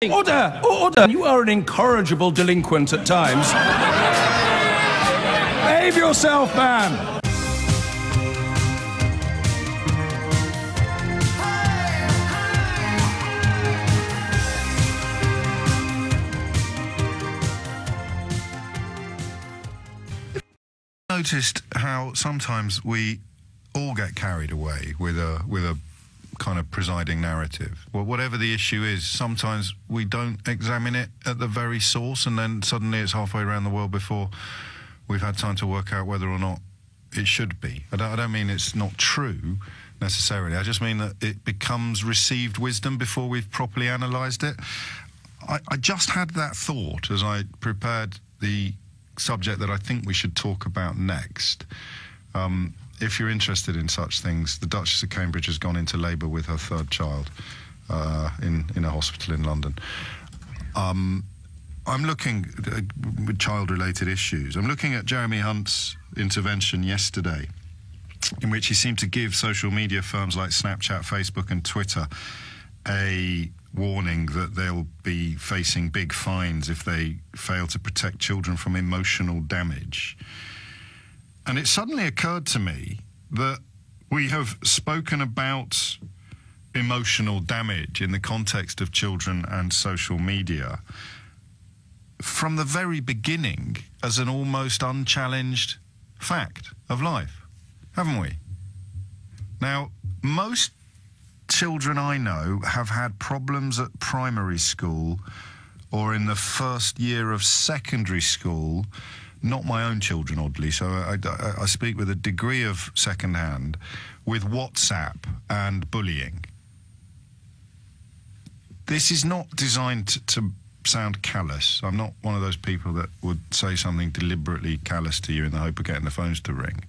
Order! Order! You are an incorrigible delinquent at times. Behave yourself, man! Noticed how sometimes we all get carried away with a kind of presiding narrative. Well, whatever the issue is, sometimes we don't examine it at the very source, and then suddenly it's halfway around the world before we've had time to work out whether or not it should be. I don't mean it's not true necessarily. I just mean that it becomes received wisdom before we've properly analysed it. I just had that thought as I prepared the subject that I think we should talk about next. If you're interested in such things, the Duchess of Cambridge has gone into labour with her third child in a hospital in London. I'm looking with child-related issues. I'm looking at Jeremy Hunt's intervention yesterday, in which he seemed to give social media firms like Snapchat, Facebook and Twitter a warning that they'll be facing big fines if they fail to protect children from emotional damage. And it suddenly occurred to me that we have spoken about emotional damage in the context of children and social media from the very beginning as an almost unchallenged fact of life, haven't we? Now, most children I know have had problems at primary school or in the first year of secondary school. Not my own children, oddly, so I speak with a degree of second-hand with WhatsApp and bullying. This is not designed to sound callous. I'm not one of those people that would say something deliberately callous to you in the hope of getting the phones to ring.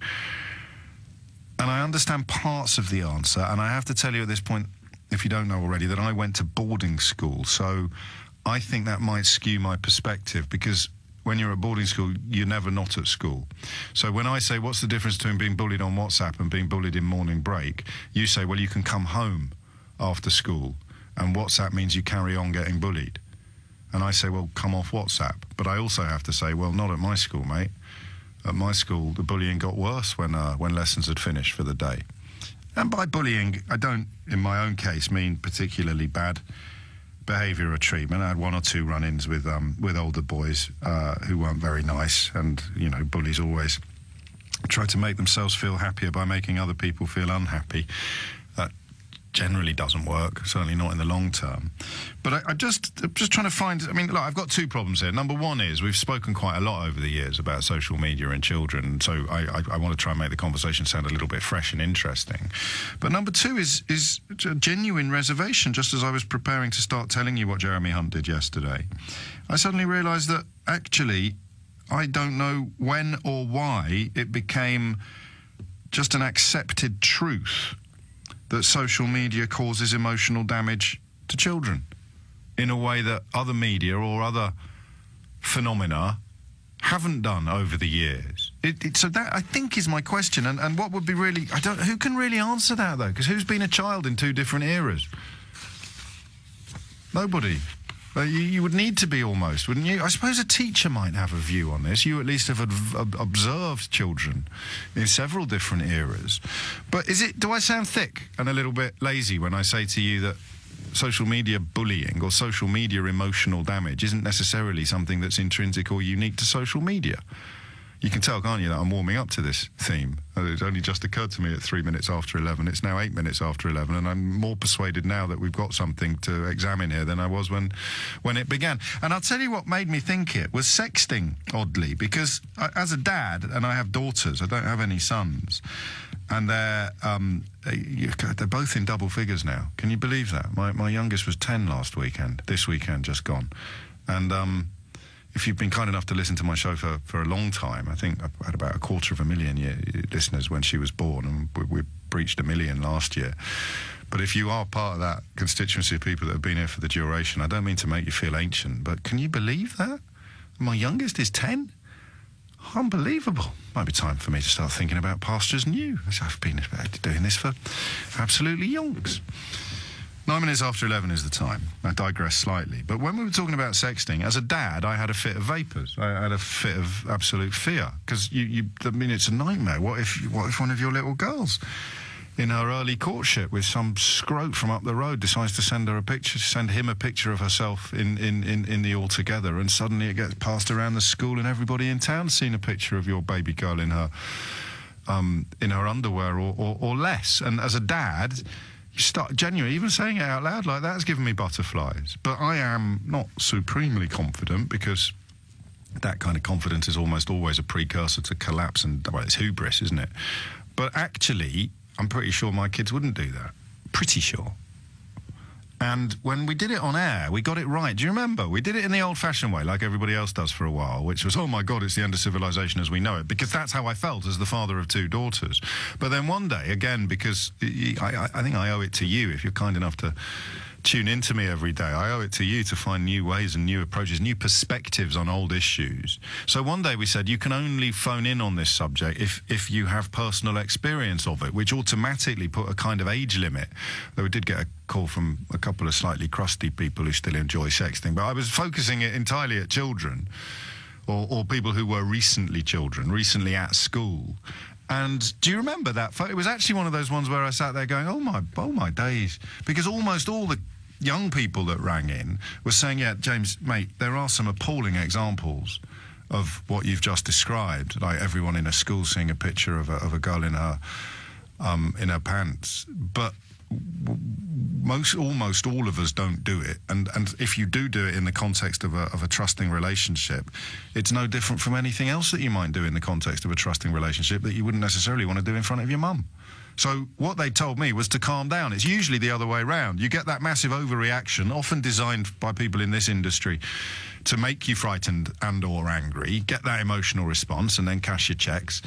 And I understand parts of the answer, and I have to tell you at this point, if you don't know already, that I went to boarding school, so I think that might skew my perspective, because when you're at boarding school, you're never not at school. So when I say, what's the difference between being bullied on WhatsApp and being bullied in morning break, you say, well, you can come home after school, and WhatsApp means you carry on getting bullied. And I say, well, come off WhatsApp. But I also have to say, well, not at my school, mate. At my school, the bullying got worse when lessons had finished for the day. And by bullying, I don't, in my own case, mean particularly bad behaviour or treatment. I had one or two run-ins with older boys who weren't very nice, and you know, bullies always try to make themselves feel happier by making other people feel unhappy. That generally doesn't work, certainly not in the long term. But I'm just trying to find, I mean, look, I've got 2 problems here. Number one is we've spoken quite a lot over the years about social media and children, so I want to try and make the conversation sound a little bit fresh and interesting. But number 2 is a genuine reservation. Just as I was preparing to start telling you what Jeremy Hunt did yesterday, I suddenly realised that actually I don't know when or why it became just an accepted truth that social media causes emotional damage to children in a way that other media or other phenomena haven't done over the years. So that, I think, is my question. And what would be really... who can really answer that, though? Because who's been a child in 2 different eras? Nobody. You would need to be, almost, wouldn't you? I suppose a teacher might have a view on this. You at least have observed children in several different eras. But do I sound thick and a little bit lazy when I say to you that social media bullying or social media emotional damage isn't necessarily something that's intrinsic or unique to social media? You can tell, can't you, that I'm warming up to this theme. It only just occurred to me at 3 minutes after 11. It's now 8 minutes after 11, and I'm more persuaded now that we've got something to examine here than I was when it began. And I'll tell you what made me think it was sexting, oddly, because as a dad, and I have daughters, I don't have any sons, and they're both in double figures now. Can you believe that? My youngest was 10 last weekend, this weekend just gone. And if you've been kind enough to listen to my show for a long time, I think I've had about 250,000 listeners when she was born, and we breached 1 million last year. But if you are part of that constituency of people that have been here for the duration, I don't mean to make you feel ancient, but can you believe that? My youngest is 10? Unbelievable. Might be time for me to start thinking about pastures new. I've been doing this for absolutely yonks. 9 minutes after 11 is the time. I digress slightly. But when we were talking about sexting, as a dad, I had a fit of vapours. I had a fit of absolute fear. Because, I mean, it's a nightmare. What if one of your little girls, in her early courtship with some scrote from up the road, decides to send him a picture of herself in the Altogether, and suddenly it gets passed around the school and everybody in town's seen a picture of your baby girl in her underwear or less. And as a dad, you start genuinely, even saying it out loud like that has given me butterflies. But I am not supremely confident, because that kind of confidence is almost always a precursor to collapse, and, well, it's hubris, isn't it? But actually, I'm pretty sure my kids wouldn't do that. Pretty sure. And when we did it on air, we got it right. Do you remember? We did it in the old-fashioned way, like everybody else does for a while, which was, oh, my God, it's the end of civilization as we know it, because that's how I felt as the father of 2 daughters. But then one day, again, because I think I owe it to you, if you're kind enough to tune into me every day, I owe it to you to find new ways and new approaches, new perspectives on old issues. So one day we said, you can only phone in on this subject if you have personal experience of it, which automatically put a kind of age limit. Though we did get a call from a couple of slightly crusty people who still enjoy sexting, but I was focusing it entirely at children, or people who were recently children, recently at school. And do you remember that? It was actually one of those ones where I sat there going, oh my days. Because almost all the young people that rang in were saying, yeah, James, mate, there are some appalling examples of what you've just described, like everyone in a school seeing a picture of a girl in her pants. But almost all of us don't do it, and if you do it in the context of a trusting relationship, it's no different from anything else that you might do in the context of a trusting relationship that you wouldn't necessarily want to do in front of your mum. So what they told me was to calm down. It's usually the other way around. You get that massive overreaction, often designed by people in this industry to make you frightened and or angry, get that emotional response and then cash your checks.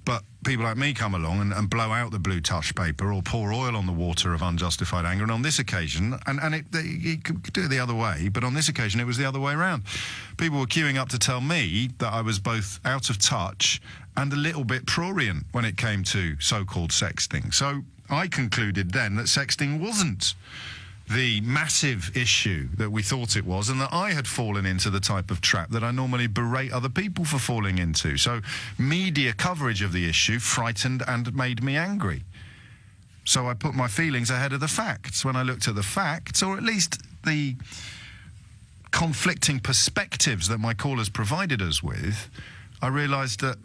But people like me come along and blow out the blue touch paper or pour oil on the water of unjustified anger. And on this occasion, and you could do it the other way, but on this occasion it was the other way around. People were queuing up to tell me that I was both out of touch and a little bit prurient when it came to so-called sexting. So I concluded then that sexting wasn't the massive issue that we thought it was, and that I had fallen into the type of trap that I normally berate other people for falling into. So media coverage of the issue frightened and made me angry. So I put my feelings ahead of the facts. When I looked at the facts, or at least the conflicting perspectives that my callers provided us with, I realised that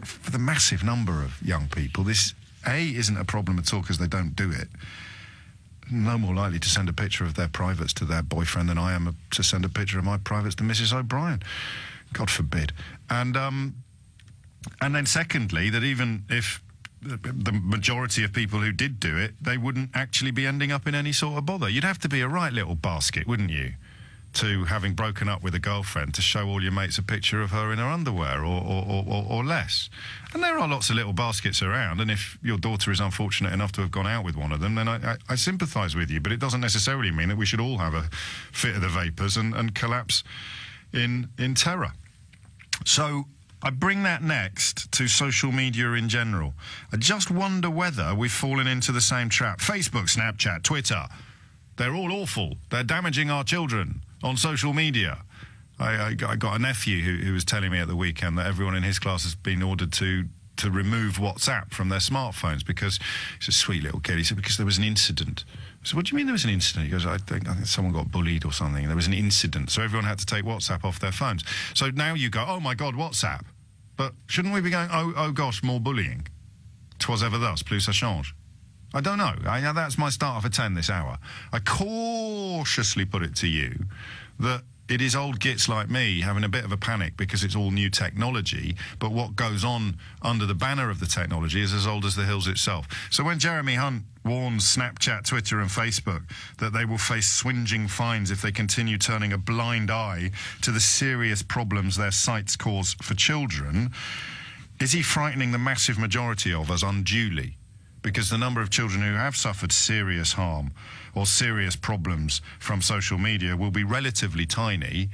for the massive number of young people, this, A, isn't a problem at all because they don't do it. No more likely to send a picture of their privates to their boyfriend than I am to send a picture of my privates to Mrs. O'Brien. God forbid. And then secondly, that even if the majority of people who did do it, they wouldn't actually be ending up in any sort of bother. You'd have to be a right little basket, wouldn't you, to having broken up with a girlfriend to show all your mates a picture of her in her underwear or less. And there are lots of little baskets around, and if your daughter is unfortunate enough to have gone out with one of them, then I sympathise with you, but it doesn't necessarily mean that we should all have a fit of the vapours and collapse in terror. So I bring that next to social media in general. I just wonder whether we've fallen into the same trap. Facebook, Snapchat, Twitter, they're all awful. They're damaging our children on social media. I got a nephew who was telling me at the weekend that everyone in his class has been ordered to remove WhatsApp from their smartphones because he's a sweet little kid. He said, because there was an incident. I said, what do you mean there was an incident? He goes, I think someone got bullied or something. There was an incident. So everyone had to take WhatsApp off their phones. So now you go, oh my God, WhatsApp. But shouldn't we be going, oh gosh, more bullying? 'Twas ever thus, plus ça change. I don't know. That's my start for 10 this hour. I cautiously put it to you that it is old gits like me having a bit of a panic because it's all new technology, but what goes on under the banner of the technology is as old as the hills itself. So when Jeremy Hunt warns Snapchat, Twitter and Facebook that they will face swinging fines if they continue turning a blind eye to the serious problems their sites cause for children, is he frightening the massive majority of us unduly? Because the number of children who have suffered serious harm or serious problems from social media will be relatively tiny,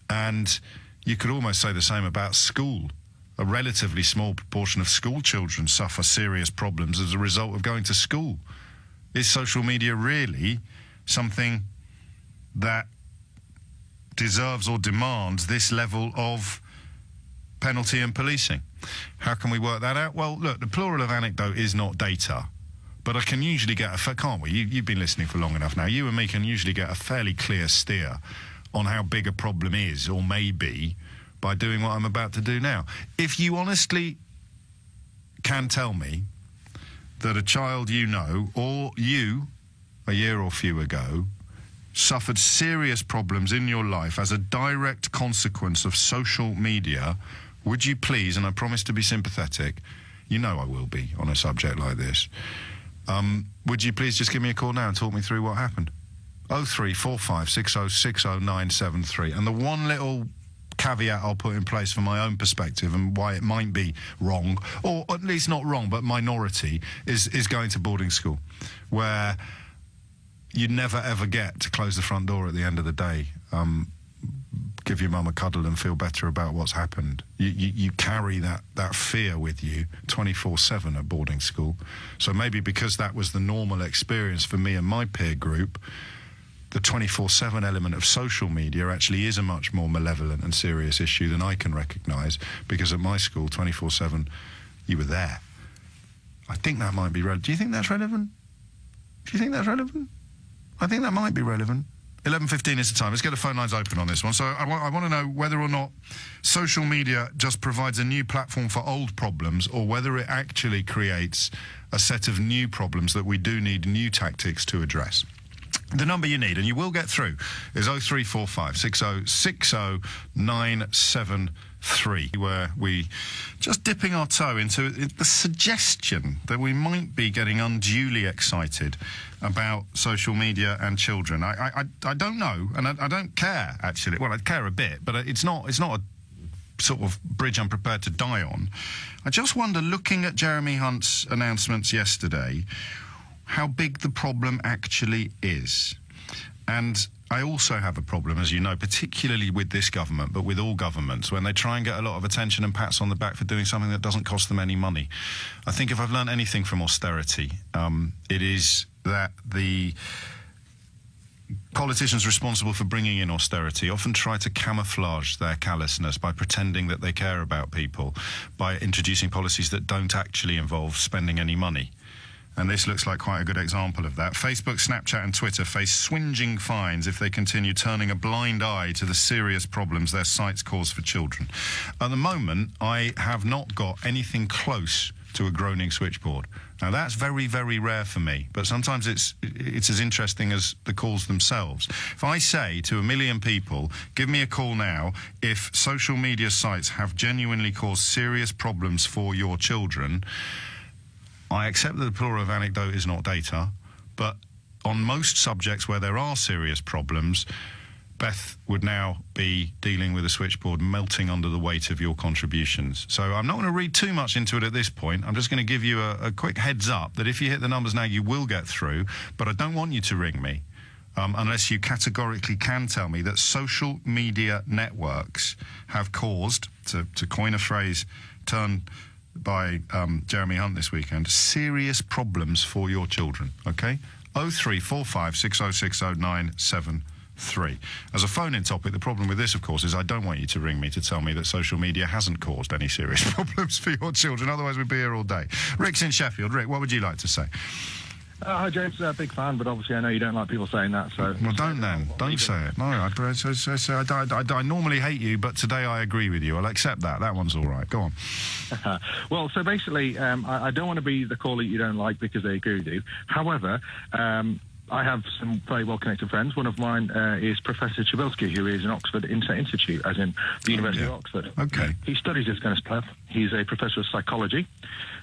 and you could almost say the same about school. A relatively small proportion of school children suffer serious problems as a result of going to school. Is social media really something that deserves or demands this level of penalty and policing. How can we work that out? Well, look, the plural of anecdote is not data, but I can usually get can't we? You've been listening for long enough now. You and me can usually get a fairly clear steer on how big a problem is or may be by doing what I'm about to do now. If you honestly can tell me that a child you know, or you, a year or few ago, suffered serious problems in your life as a direct consequence of social media, would you please, and I promise to be sympathetic, you know I will be on a subject like this, would you please just give me a call now and talk me through what happened? 0345 6060973. And the one little caveat I'll put in place for my own perspective and why it might be wrong, or at least not wrong, but minority, is going to boarding school, where you never ever get to close the front door at the end of the day, give your mum a cuddle and feel better about what's happened. You carry that fear with you 24/7 at boarding school. So maybe because that was the normal experience for me and my peer group, the 24/7 element of social media actually is a much more malevolent and serious issue than I can recognise, because at my school, 24/7, you were there. I think that might be relevant. Do you think that's relevant? Do you think that's relevant? I think that might be relevant. 11:15 is the time. Let's get the phone lines open on this one. So I want to know whether or not social media just provides a new platform for old problems, or whether it actually creates a set of new problems that we do need new tactics to address. The number you need, and you will get through, is 0345 6060973, where we just dipping our toe into the suggestion that we might be getting unduly excited about social media and children. I don't know, and I don't care, actually. Well, I care a bit, but it's not a sort of bridge I'm prepared to die on. I just wonder, looking at Jeremy Hunt's announcements yesterday, how big the problem actually is. And I also have a problem, as you know, particularly with this government, but with all governments, when they try and get a lot of attention and pats on the back for doing something that doesn't cost them any money. I think if I've learned anything from austerity, it is that the politicians responsible for bringing in austerity often try to camouflage their callousness by pretending that they care about people, by introducing policies that don't actually involve spending any money. And this looks like quite a good example of that. Facebook, Snapchat and Twitter face swinging fines if they continue turning a blind eye to the serious problems their sites cause for children. At the moment, I have not got anything close to a groaning switchboard. Now, that's very, very rare for me, but sometimes it's as interesting as the calls themselves. If I say to 1 million people, give me a call now if social media sites have genuinely caused serious problems for your children, I accept that the plural of anecdote is not data, but on most subjects where there are serious problems, Beth would now be dealing with a switchboard melting under the weight of your contributions. So I'm not going to read too much into it at this point. I'm just going to give you a quick heads up that if you hit the numbers now, you will get through, but I don't want you to ring me unless you categorically can tell me that social media networks have caused, to coin a phrase turned by Jeremy Hunt this weekend, serious problems for your children, okay? 0345 6060973. As a phone-in topic, the problem with this, of course, is I don't want you to ring me to tell me that social media hasn't caused any serious problems for your children, otherwise we'd be here all day. Rick's in Sheffield. Rick, what would you like to say? Hi, James. Big fan, but obviously I know you don't like people saying that, so... Well, don't then. Don't say it. No, I normally hate you, but today I agree with you. I'll accept that. That one's all right. Go on. Well, so basically, I don't want to be the caller you don't like because they agree with you. However, I have some very well-connected friends. One of mine is Professor Chabilsky, who is in Oxford Internet Institute, as in the University of Oxford. Okay. He studies this kind of stuff. He's a professor of psychology.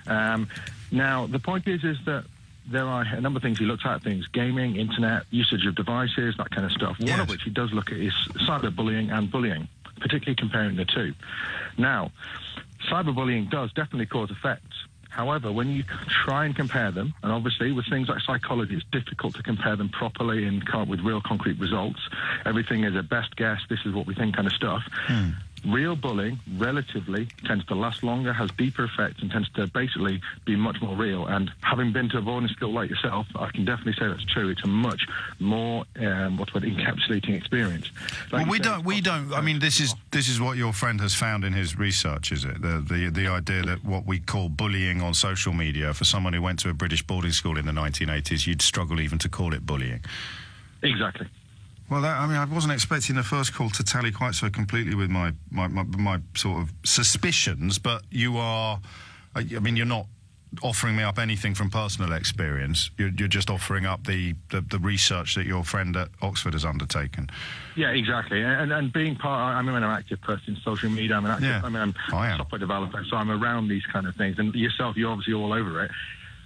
Now, the point is that there are a number of things he looks at, things gaming, internet, usage of devices, that kind of stuff. One of which he does look at is cyberbullying and bullying, particularly comparing the two. Now, cyberbullying does definitely cause effects. However, when you try and compare them, and obviously with things like psychology, it's difficult to compare them properly and come up with real concrete results. Everything is a best guess, this is what we think kind of stuff. real bullying, relatively, tends to last longer, has deeper effects, and tends to basically be much more real. And having been to a boarding school like yourself, I can definitely say that's true. It's a much more, encapsulating experience. Like well, we don't. I mean, this is what your friend has found in his research, is it? The idea that what we call bullying on social media, for someone who went to a British boarding school in the 1980s, you'd struggle even to call it bullying. Exactly. Well, I wasn't expecting the first call to tally quite so completely with my sort of suspicions, but you are... I mean, you're not offering me up anything from personal experience. You're just offering up the research that your friend at Oxford has undertaken. Yeah, exactly. And being part... I'm an active person in social media. I'm a software developer, so I'm around these kind of things. And yourself, you're obviously all over it.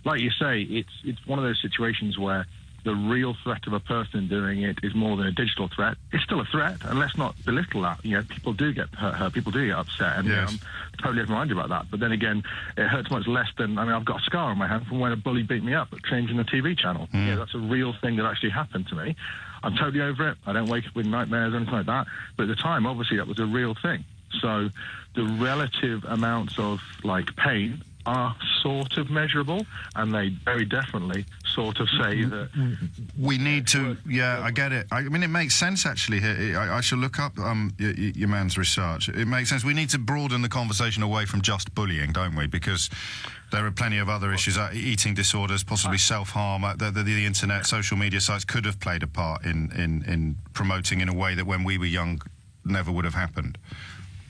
Like you say, it's one of those situations where the real threat of a person doing it is more than a digital threat. It's still a threat, and let's not belittle that. You know, people do get hurt, people do get upset, and yes. I'm totally reminded about that. But then again, it hurts much less than... I mean, I've got a scar on my hand from when a bully beat me up at changing the TV channel. Yeah, that's a real thing that actually happened to me. I'm totally over it. I don't wake up with nightmares or anything like that. But at the time, obviously, that was a real thing. So the relative amounts of, like, pain are sort of measurable, and they very definitely sort of say that we need to. Yeah, I get it. I mean, it makes sense actually. Here, I shall look up your man's research. It makes sense. We need to broaden the conversation away from just bullying, don't we? Because there are plenty of other issues, eating disorders, possibly self-harm. The internet, social media sites could have played a part in promoting in a way that when we were young never would have happened.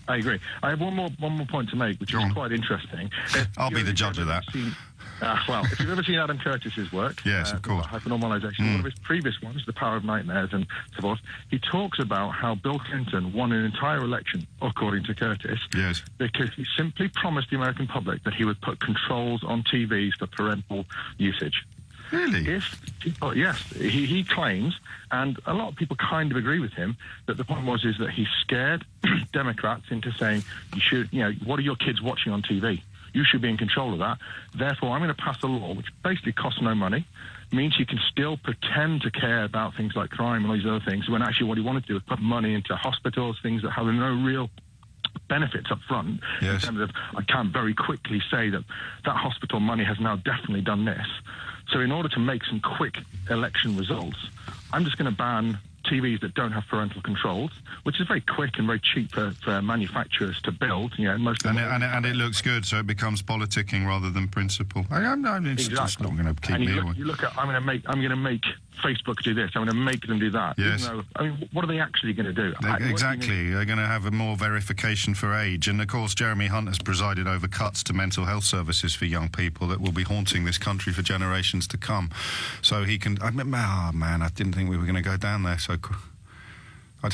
I agree. I have one more point to make, which is quite interesting. I'll be the judge of that. Well, if you've ever seen Adam Curtis's work, yes, of course, hypernormalization, one of his previous ones, The Power of Nightmares and so forth, he talks about how Bill Clinton won an entire election, according to Curtis, yes, because he simply promised the American public that he would put controls on TVs for parental usage. Really? Yes, he claims, and a lot of people kind of agree with him, that the point is that he scared Democrats into saying, you should, what are your kids watching on TV? You should be in control of that. Therefore, I'm going to pass a law which basically costs no money, means you can still pretend to care about things like crime and all these other things, when actually what he wanted to do was put money into hospitals, things that have no real benefits up front. Yes. In terms of, I can't very quickly say that hospital money has now definitely done this. So in order to make some quick election results, I'm just going to ban TVs that don't have parental controls, which is very quick and very cheap for manufacturers to build. Most of and it looks good, so it becomes politicking rather than principle. It's just not going to keep me away. You look at, I'm going to make Facebook do this. I'm going to make them do that. Yes. I mean, what are they actually going to do? Exactly. They're going to have a more verification for age. And, of course, Jeremy Hunt has presided over cuts to mental health services for young people that will be haunting this country for generations to come. So he can... I didn't think we were going to go down there so... I'd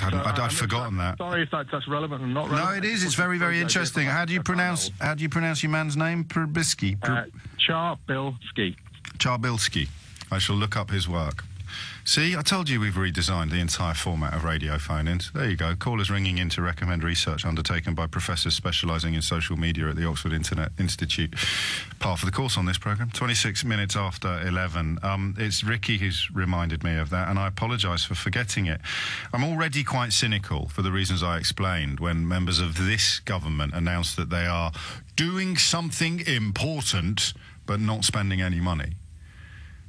forgotten that. Sorry if that's relevant and not relevant. No, it is. It's very, very interesting. How do you pronounce your man's name? Probisky. Charbilski. Charbilski. I shall look up his work. See, I told you we've redesigned the entire format of radio phone-ins. There you go. Callers ringing in to recommend research undertaken by professors specialising in social media at the Oxford Internet Institute. Par for the course on this programme. 26 minutes after 11. It's Ricky who's reminded me of that, and I apologise for forgetting it. I'm already quite cynical for the reasons I explained when members of this government announced that they are doing something important but not spending any money.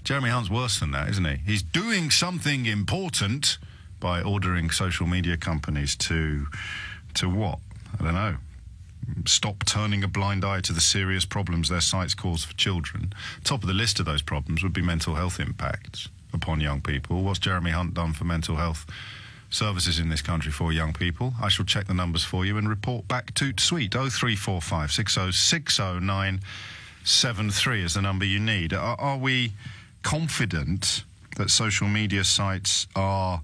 Jeremy Hunt's worse than that, isn't he? He's doing something important by ordering social media companies to what? I don't know. Stop turning a blind eye to the serious problems their sites cause for children. Top of the list of those problems would be mental health impacts upon young people. What's Jeremy Hunt done for mental health services in this country for young people? I shall check the numbers for you and report back to Sweet. 0345 60 60973 is the number you need. Are we confident that social media sites are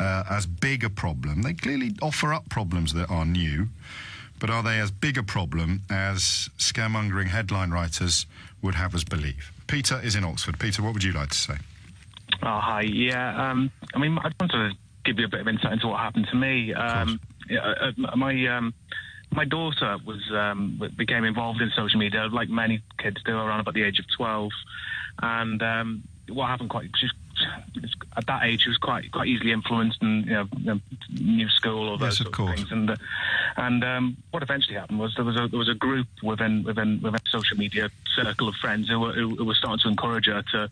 as big a problem? They clearly offer up problems that are new, but are they as big a problem as scaremongering headline writers would have us believe? Peter is in Oxford. Peter, what would you like to say? Oh, hi. Yeah, I mean, I wanted to give you a bit of insight into what happened to me. My daughter became involved in social media, like many kids do, around about the age of 12. And what happened at that age, she was quite easily influenced, and new school, all those sort of things. And what eventually happened was there was a group within a social media circle of friends who were starting to encourage her to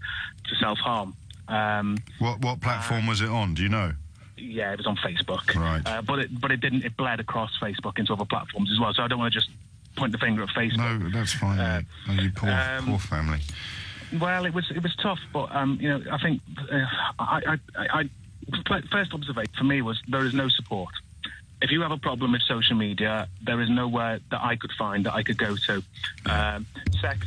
self-harm. What platform was it on? Do you know? Yeah, it was on Facebook. Right. But it didn't. It bled across Facebook into other platforms as well. So I don't want to just point the finger at Facebook. No, that's fine. Oh, you poor family. Well, it was tough, but I think first observation for me was there is no support. If you have a problem with social media, there is nowhere that I could find that I could go to. You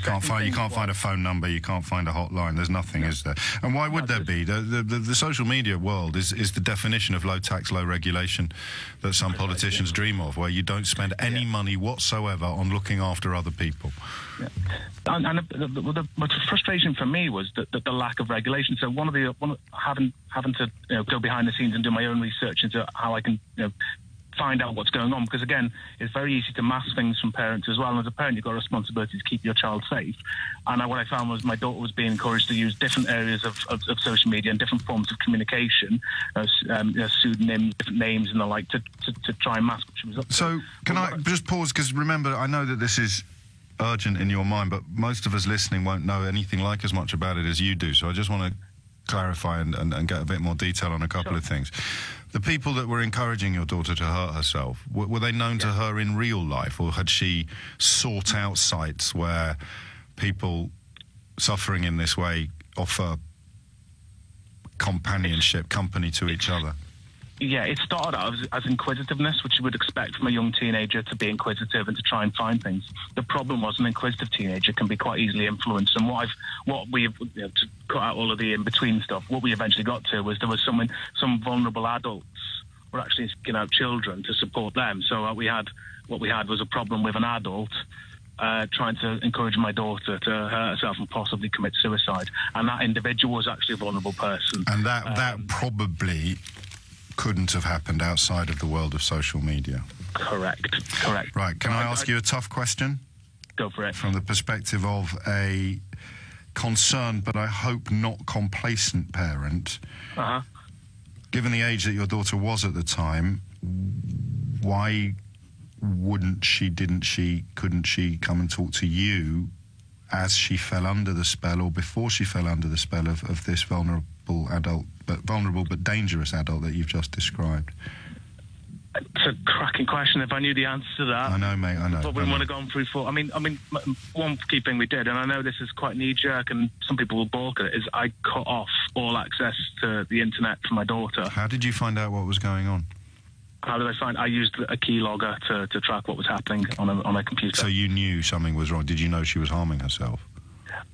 can't find a phone number. You can't find a hotline. There's nothing, is there? And why would there be? The social media world is the definition of low tax, low regulation that some politicians dream of, where you don't spend any money whatsoever on looking after other people. Yeah. And the frustration for me was that the lack of regulation. So having to go behind the scenes and do my own research into how I can find out what's going on, because again, it's very easy to mask things from parents as well, and as a parent you've got a responsibility to keep your child safe. And what I found was my daughter was being encouraged to use different areas of social media and different forms of communication, pseudonyms, different names and the like, to try and mask what she was up to. So can I just pause, because remember, I know that this is urgent in your mind, but most of us listening won't know anything like as much about it as you do, so I just want to clarify and get a bit more detail on a couple of things. The people that were encouraging your daughter to hurt herself, were they known to her in real life, or had she sought out sites where people suffering in this way offer companionship, company to each other? Yeah, it started out as inquisitiveness, which you would expect from a young teenager, to be inquisitive and to try and find things. The problem was an inquisitive teenager can be quite easily influenced, and to cut out all of the in-between stuff, what we eventually got to was there was some vulnerable adults were actually seeking out children to support them. So what we had was a problem with an adult trying to encourage my daughter to hurt herself and possibly commit suicide, and that individual was actually a vulnerable person. And that probably couldn't have happened outside of the world of social media. Correct. Right, can I ask you a tough question? Go for it. From the perspective of a concerned, but I hope not complacent parent, given the age that your daughter was at the time, why couldn't she come and talk to you as she fell under the spell, or before she fell under the spell of this vulnerable but dangerous adult that you've just described? It's a cracking question. If I knew the answer to that, I know, mate. I know. But we want to go on through for. I mean, one key thing we did, and I know this is quite knee-jerk, and some people will balk at it, is I cut off all access to the internet for my daughter. How did you find out what was going on? How did I find? I used a keylogger to track what was happening on a computer. So you knew something was wrong. Did you know she was harming herself?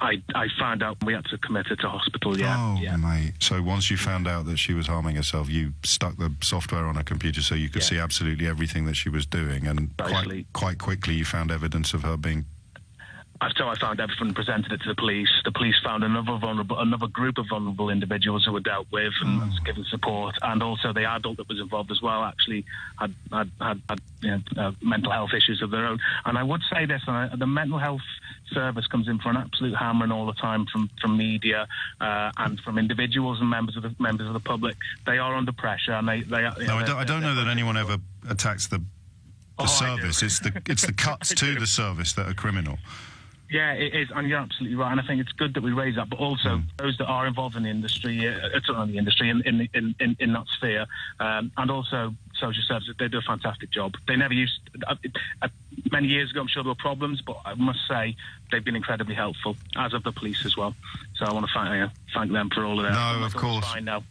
I found out we had to commit her to hospital, yeah. Oh, mate. So once you found out that she was harming herself, you stuck the software on her computer so you could see absolutely everything that she was doing, and quite quickly you found evidence of her being... So I found everything, presented it to the police. The police found another group of vulnerable individuals who were dealt with and was given support, and also the adult that was involved as well actually had mental health issues of their own. And I would say this: the mental health service comes in for an absolute hammering all the time from media and from individuals and members of the public. They are under pressure, and I don't know that anyone ever attacks the service. It's the cuts to the service that are criminal. Yeah, it is, and you're absolutely right. And I think it's good that we raise that, but also those that are involved in the industry, in that sphere, and also social services, they do a fantastic job. They never used many years ago. I'm sure there were problems, but I must say they've been incredibly helpful, as have the police as well. So I want to thank them for all of that. No, of course. Fine now.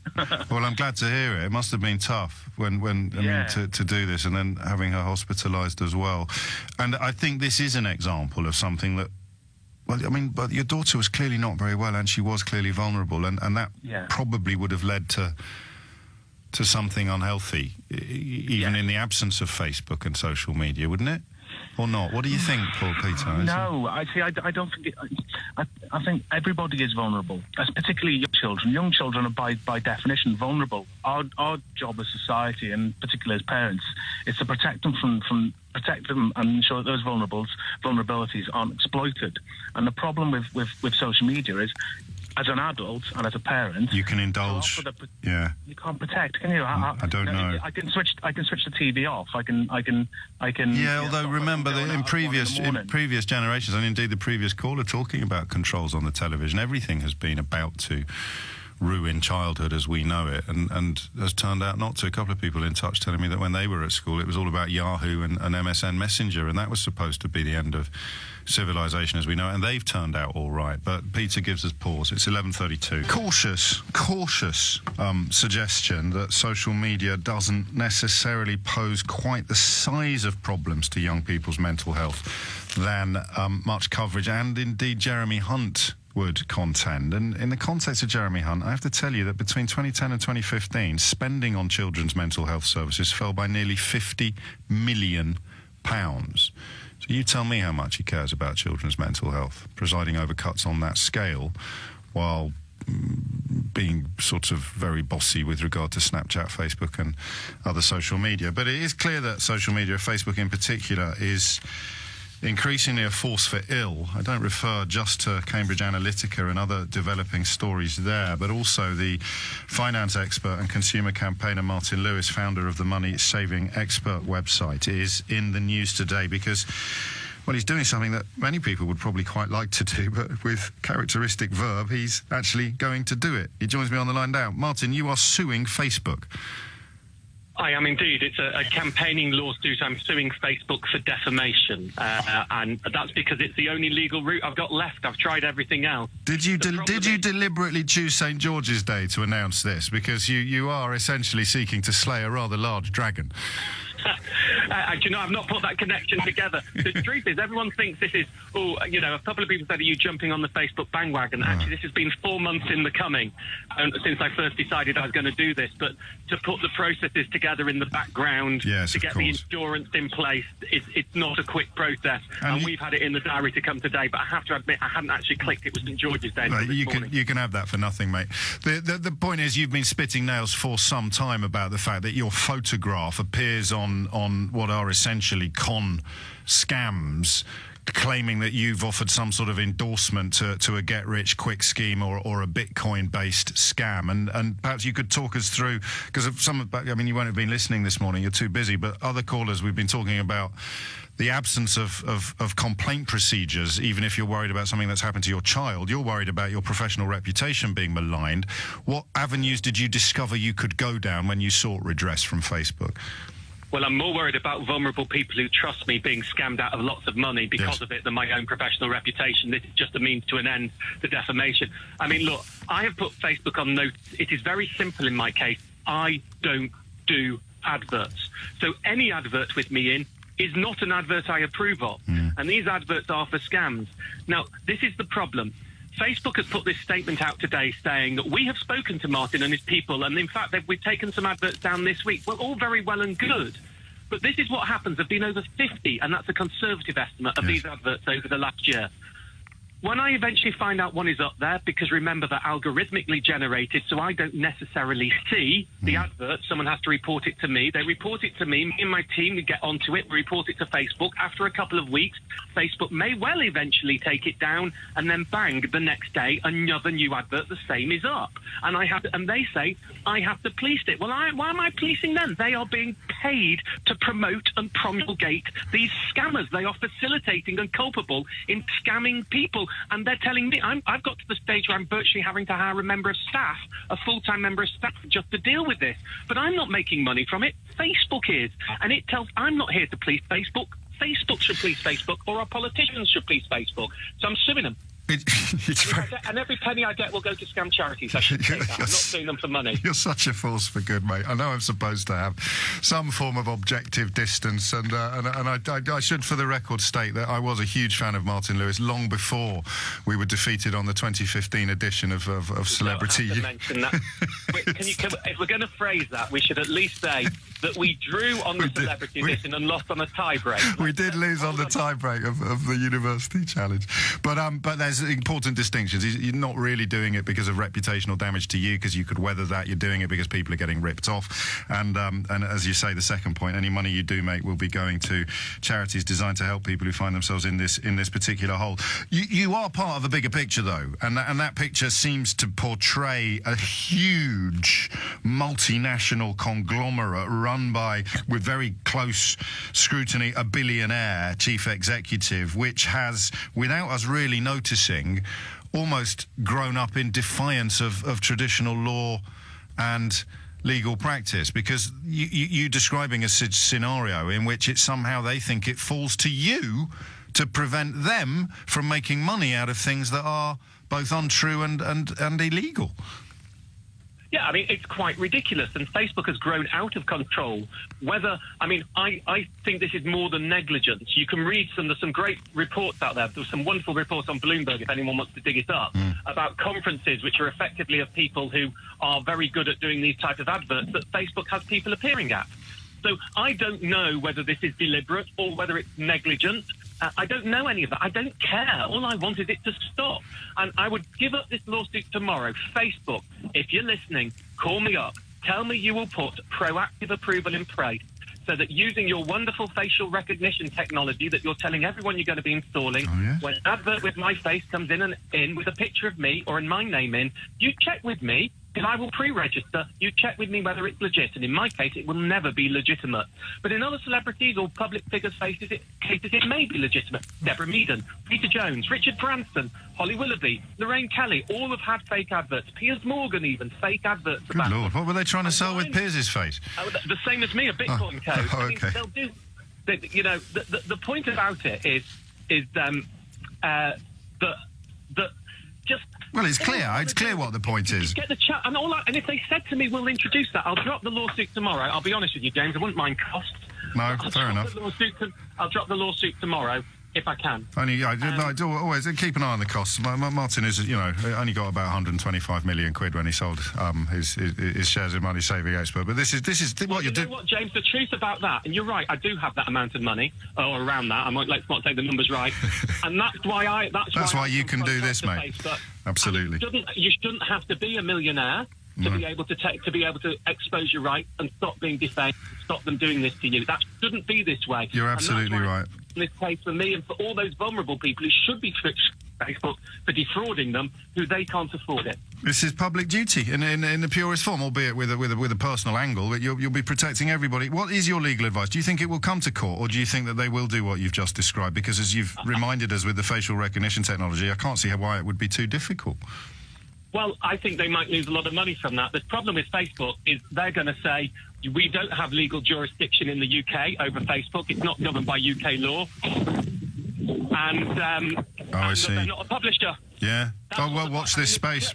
Well, I'm glad to hear it. It must have been tough to do this, and then having her hospitalised as well. And I think this is an example of something that. Well, I mean, but your daughter was clearly not very well, and she was clearly vulnerable, and that probably would have led to something unhealthy, even in the absence of Facebook and social media, wouldn't it? Or not? What do you think, Paul Peter? No, I don't think. I think everybody is vulnerable, particularly young children. Young children are by definition vulnerable. Our job as society, and particularly as parents, is to protect them protect them and ensure that those vulnerabilities aren't exploited. And the problem with social media is, as an adult and as a parent, you can indulge. Yeah, you can't protect, can you? I don't know. I can switch the TV off. I can. Yeah, although remember that in previous generations, and indeed the previous caller talking about controls on the television, everything has been about to ruin childhood as we know it, and has turned out not to. A couple of people in touch telling me that when they were at school, it was all about Yahoo and MSN Messenger, and that was supposed to be the end of civilization as we know it, and they've turned out all right. But Peter gives us pause. It's 11:32. Cautious suggestion that social media doesn't necessarily pose quite the size of problems to young people's mental health than much coverage, and indeed Jeremy Hunt would contend. And in the context of Jeremy Hunt, I have to tell you that between 2010 and 2015, spending on children's mental health services fell by nearly £50 million. So you tell me how much he cares about children's mental health, presiding over cuts on that scale, while being sort of very bossy with regard to Snapchat, Facebook and other social media. But it is clear that social media, Facebook in particular, is increasingly a force for ill. I don't refer just to Cambridge Analytica and other developing stories there, but also the finance expert and consumer campaigner Martin Lewis, founder of the Money Saving Expert website, is in the news today because, well, he's doing something that many people would probably quite like to do, but with characteristic verb, he's actually going to do it. He joins me on the line now. Martin, you are suing Facebook. I am indeed. It's a campaigning lawsuit. I'm suing Facebook for defamation, and that's because it's the only legal route I've got left. I've tried everything else. Did you deliberately choose St. George's Day to announce this? Because you are essentially seeking to slay a rather large dragon. You know, I've not put that connection together. The truth is, everyone thinks this is, a couple of people said, are you jumping on the Facebook bandwagon? Actually, this has been 4 months in the coming since I first decided I was going to do this. But to put the processes together in the background, to get the insurance in place, it's not a quick process. And we've had it in the diary to come today, but I have to admit, I hadn't actually clicked it was St. George's Day. Right, you can have that for nothing, mate. The point is, you've been spitting nails for some time about the fact that your photograph appears on what are essentially con scams, claiming that you've offered some sort of endorsement to a get-rich-quick scheme or a Bitcoin-based scam. And perhaps you could talk us through, because I mean, you won't have been listening this morning, you're too busy, but other callers, we've been talking about the absence of complaint procedures, even if you're worried about something that's happened to your child. You're worried about your professional reputation being maligned. What avenues did you discover you could go down when you sought redress from Facebook? Well, I'm more worried about vulnerable people who trust me being scammed out of lots of money because of it than my own professional reputation. This is just a means to an end, the defamation. I mean, look, I have put Facebook on notice. It is very simple in my case. I don't do adverts. So any advert with me in is not an advert I approve of. And these adverts are for scams. Now, this is the problem. Facebook has put this statement out today saying that we have spoken to Martin and his people, and in fact, we've taken some adverts down this week. Well, all very well and good. But this is what happens. There have been over 50, and that's a conservative estimate of these adverts over the last year. When I eventually find out one is up there, because remember they're algorithmically generated, so I don't necessarily see the advert. Someone has to report it to me. They report it to me. Me and my team, we get onto it. We report it to Facebook. After a couple of weeks, Facebook may well eventually take it down, and then bang, the next day, another new advert, the same is up. And and they say, I have to police it. Well, why am I policing them? They are being paid to promote and promulgate these scammers. They are facilitating and culpable in scamming people. And they're telling me, I've got to the stage where I'm virtually having to hire a member of staff, a full-time member of staff, just to deal with this. But I'm not making money from it. Facebook is. And it tells, I'm not here to police Facebook. Facebook should police Facebook, or our politicians should police Facebook. So I'm suing them. And every penny I get will go to scam charities. I should say that. I'm not suing them for money. You're such a force for good, mate. I know I'm supposed to have some form of objective distance, and I should, for the record, state that I was a huge fan of Martin Lewis long before we were defeated on the 2015 edition of Celebrity. You don't have to mention that. If we're going to phrase that, we should at least say that we drew on the Celebrity edition and lost on a tie-break. We did lose on the tie-break of the University Challenge. But there's there's important distinctions. You're not really doing it because of reputational damage to you, because you could weather that. You're doing it because people are getting ripped off. And as you say, the second point, any money you do make will be going to charities designed to help people who find themselves in this particular hole. You are part of a bigger picture, though, and that picture seems to portray a huge multinational conglomerate run by, with very close scrutiny, a billionaire chief executive, which has, without us really noticing, almost grown up in defiance of traditional law and legal practice, because you describing a scenario in which it somehow they think it falls to you to prevent them from making money out of things that are both untrue and illegal. Yeah, I mean, it's quite ridiculous, and Facebook has grown out of control. I think this is more than negligence. You can read there's some great reports out there. There's some wonderful reports on Bloomberg, if anyone wants to dig it up, about conferences which are effectively of people who are very good at doing these type of adverts that Facebook has people appearing at. So I don't know whether this is deliberate or whether it's negligent. I don't know any of that. I don't care. All I want is it to stop. And I would give up this lawsuit tomorrow. Facebook, if you're listening, call me up. Tell me you will put proactive approval in place so that using your wonderful facial recognition technology that you're telling everyone you're going to be installing, when an advert with my face comes in with a picture of me or in my name in, you check with me. If I will pre-register, you check with me whether it's legit, and in my case, it will never be legitimate. But in other celebrities or public figures' cases, it may be legitimate. Deborah Meaden, Peter Jones, Richard Branson, Holly Willoughby, Lorraine Kelly, all have had fake adverts. Piers Morgan even, fake adverts. Good Lord, what were they trying to sell with Piers' face? The same as me, a Bitcoin code. Oh, okay. They'll do. The point about it is that just. Well, it's clear. It's clear what the point is. Get the chat, and if they said to me, "We'll introduce that," I'll drop the lawsuit tomorrow. I'll be honest with you, James. I wouldn't mind costs. No, fair enough. I'll drop the lawsuit tomorrow if I can. I do always keep an eye on the costs. Martin is, only got about 125 million quid when he sold his shares in Money Saving Expert. But this is what you're doing. What, James? The truth about that, and you're right. I do have that amount of money, or around that. Let's not say the numbers right. And that's why That's why you can do this, mate. Absolutely. You shouldn't have to be a millionaire to be able to expose your rights and stop being defamed, stop them doing this to you. That shouldn't be this way. You're absolutely right. In this case, for me and for all those vulnerable people who should be fixed Facebook for defrauding them, who they can't afford it. This is public duty in the purest form, albeit with a personal angle. But you'll be protecting everybody. What is your legal advice? Do you think it will come to court, or do you think that they will do what you've just described? Because as you've reminded us with the facial recognition technology, I can't see why it would be too difficult. Well, I think they might lose a lot of money from that. The problem with Facebook is they're going to say, we don't have legal jurisdiction in the UK over Facebook. It's not governed by UK law. And I see. They're not a publisher. Yeah. Watch this space.